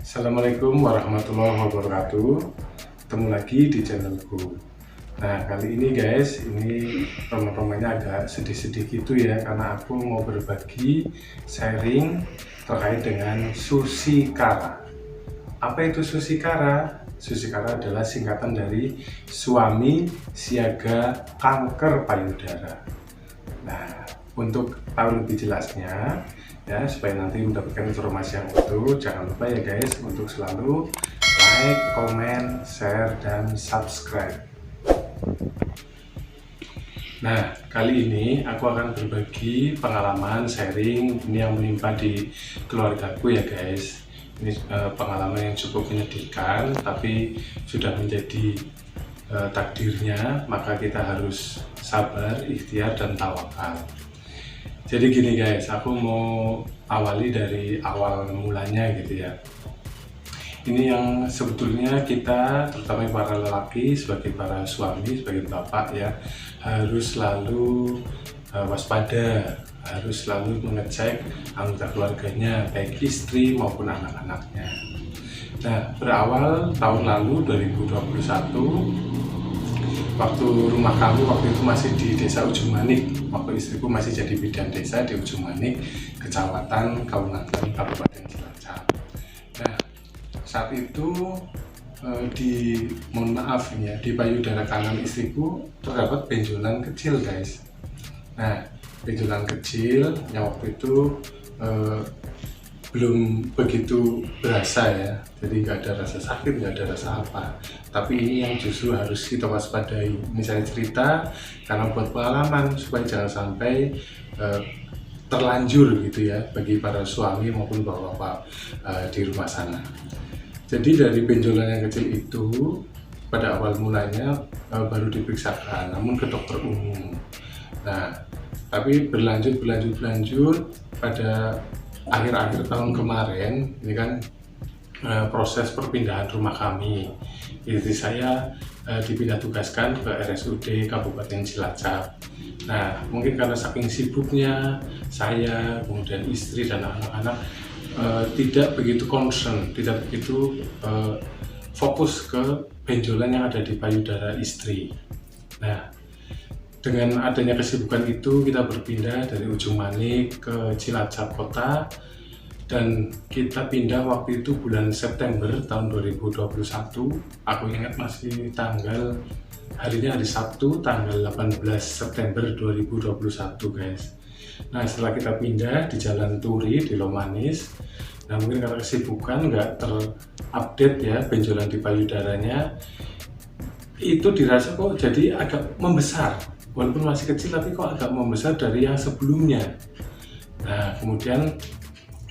Assalamualaikum warahmatullahi wabarakatuh. Ketemu lagi di channelku. Nah, kali ini guys, ini roman-romannya agak sedih-sedih gitu ya, karena aku mau berbagi sharing terkait dengan Susikara. Apa itu Susikara? Susikara adalah singkatan dari suami siaga kanker payudara. Nah, untuk tahu lebih jelasnya ya, supaya nanti mendapatkan informasi yang utuh, jangan lupa ya guys untuk selalu like, comment, share, dan subscribe. Nah, kali ini aku akan berbagi pengalaman sharing ini yang menimpa di keluargaku ya guys. Ini pengalaman yang cukup menyedihkan, tapi sudah menjadi takdirnya, maka kita harus sabar, ikhtiar, dan tawakal. Jadi gini guys, aku mau awali dari awal mulanya gitu ya. Ini yang sebetulnya kita, terutama para lelaki, sebagai para suami, sebagai bapak ya, harus selalu waspada, harus selalu mengecek anggota keluarganya, baik istri maupun anak-anaknya. Nah, berawal tahun lalu 2021, waktu rumah kami waktu itu masih di desa Ujung Manik, waktu istriku masih jadi bidan desa di Ujung Manik, kecamatan Kaunatan, Kabupaten Cilacap. Nah, saat itu mohon maaf ini ya, di payudara kanan istriku terdapat benjolan kecil guys. Nah, benjolan kecil yang waktu itu belum begitu berasa ya, jadi nggak ada rasa sakit, nggak ada rasa apa, tapi ini yang justru harus kita waspadai. Ini saya cerita karena buat pengalaman supaya jangan sampai terlanjur gitu ya bagi para suami maupun bapak-bapak di rumah sana. Jadi dari benjolan yang kecil itu pada awal mulanya baru diperiksakan, namun ke dokter umum. Nah, tapi berlanjut pada akhir-akhir tahun kemarin ini kan proses perpindahan rumah kami. Istri saya dipindah tugaskan ke RSUD Kabupaten Cilacap. Nah, mungkin karena saking sibuknya saya, kemudian istri dan anak-anak tidak begitu concern, tidak begitu fokus ke benjolan yang ada di payudara istri. Nah, dengan adanya kesibukan itu kita berpindah dari Ujung Manik ke Cilacap kota, dan kita pindah waktu itu bulan September tahun 2021. Aku ingat masih harinya hari Sabtu tanggal 18 September 2021 guys. Nah, setelah kita pindah di Jalan Turi di Lomanis, nah mungkin karena kesibukan nggak terupdate ya benjolan di payudaranya, itu dirasa kok jadi agak membesar, walaupun masih kecil tapi kok agak membesar dari yang sebelumnya. Nah, kemudian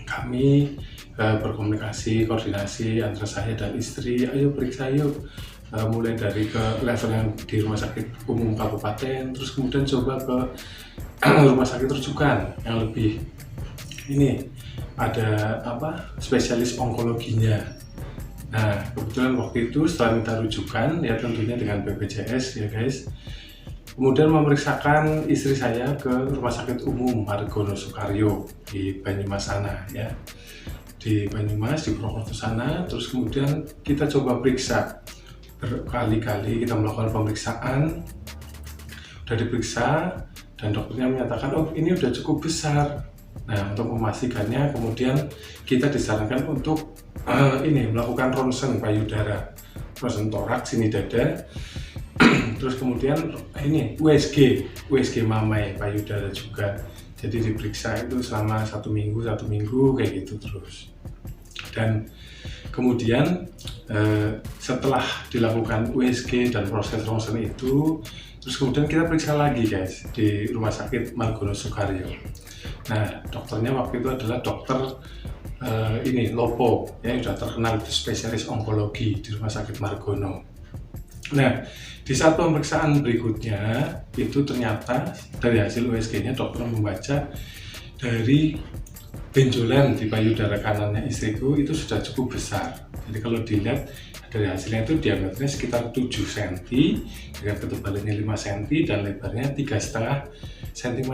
kami berkomunikasi, koordinasi antara saya dan istri, ayo periksa yuk, mulai dari ke level yang di rumah sakit umum kabupaten, terus kemudian coba ke rumah sakit rujukan yang lebih ini ada spesialis onkologinya. Nah, kebetulan waktu itu setelah minta rujukan ya tentunya dengan BPJS ya guys, kemudian memeriksakan istri saya ke Rumah Sakit Umum Margono Soekario di Banyumas sana ya, di Banyumas, di Purwokerto sana. Terus kemudian kita coba periksa berkali-kali, kita melakukan pemeriksaan, udah diperiksa dan dokternya menyatakan oh ini udah cukup besar. Nah, untuk memastikannya kemudian kita disarankan untuk melakukan ronsen payudara, ronsen toraks, sini dada. Terus kemudian ini USG mamai payudara juga. Jadi diperiksa itu selama satu minggu kayak gitu terus. Dan kemudian setelah dilakukan USG dan proses ronsen itu, terus kemudian kita periksa lagi guys di Rumah Sakit Margono Soekario. Nah, dokternya waktu itu adalah dokter Lopo ya, sudah terkenal spesialis onkologi di Rumah Sakit Margono. Nah, di saat pemeriksaan berikutnya itu ternyata dari hasil USG-nya dokter membaca dari benjolan di payudara kanannya istriku itu sudah cukup besar. Jadi kalau dilihat dari hasilnya itu diameternya sekitar 7 cm dengan ketebalannya 5 cm dan lebarnya 3,5 cm.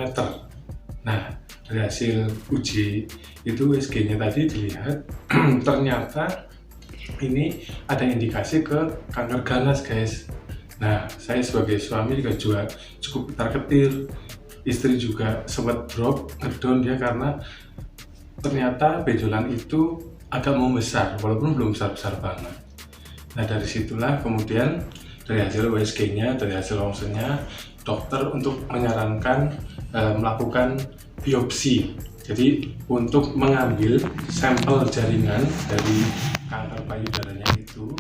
Nah, dari hasil uji itu USG-nya tadi dilihat ternyata ini ada indikasi ke kanker ganas guys. Nah, saya sebagai suami juga cukup ketar-ketir. Istri juga sempat drop, ngedown dia karena ternyata benjolan itu agak membesar walaupun belum besar-besar banget. Nah, dari situlah kemudian dari hasil USG-nya, dari hasil ronsennya, dokter untuk menyarankan melakukan biopsi. Jadi untuk mengambil sampel jaringan dari kanker payudaranya itu,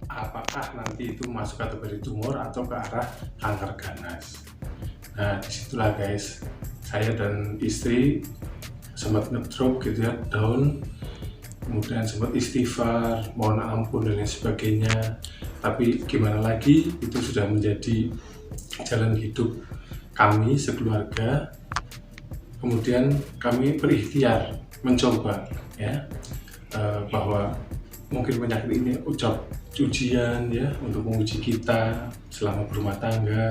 apakah nanti itu masuk kategori tumor atau ke arah kanker ganas. Nah, disitulah guys, saya dan istri sempat ngedrop gitu ya, down, kemudian sempat istighfar, mohon ampun dan lain sebagainya. Tapi gimana lagi, itu sudah menjadi jalan hidup kami sekeluarga. Kemudian kami berikhtiar mencoba ya, bahwa mungkin penyakit ini ujian ya untuk menguji kita selama berumah tangga.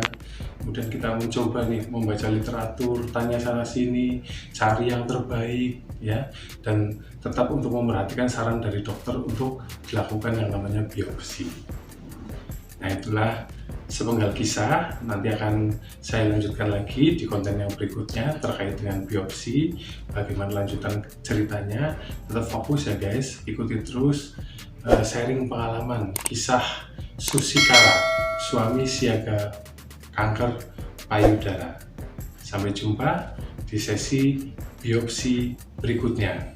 Kemudian kita mencoba nih membaca literatur, tanya sana sini, cari yang terbaik ya, dan tetap untuk memperhatikan saran dari dokter untuk dilakukan yang namanya biopsi. Nah, itulah sepenggal kisah, nanti akan saya lanjutkan lagi di konten yang berikutnya terkait dengan biopsi, bagaimana lanjutan ceritanya. Tetap fokus ya guys, ikuti terus sharing pengalaman kisah Susikara, suami siaga kanker payudara. Sampai jumpa di sesi biopsi berikutnya.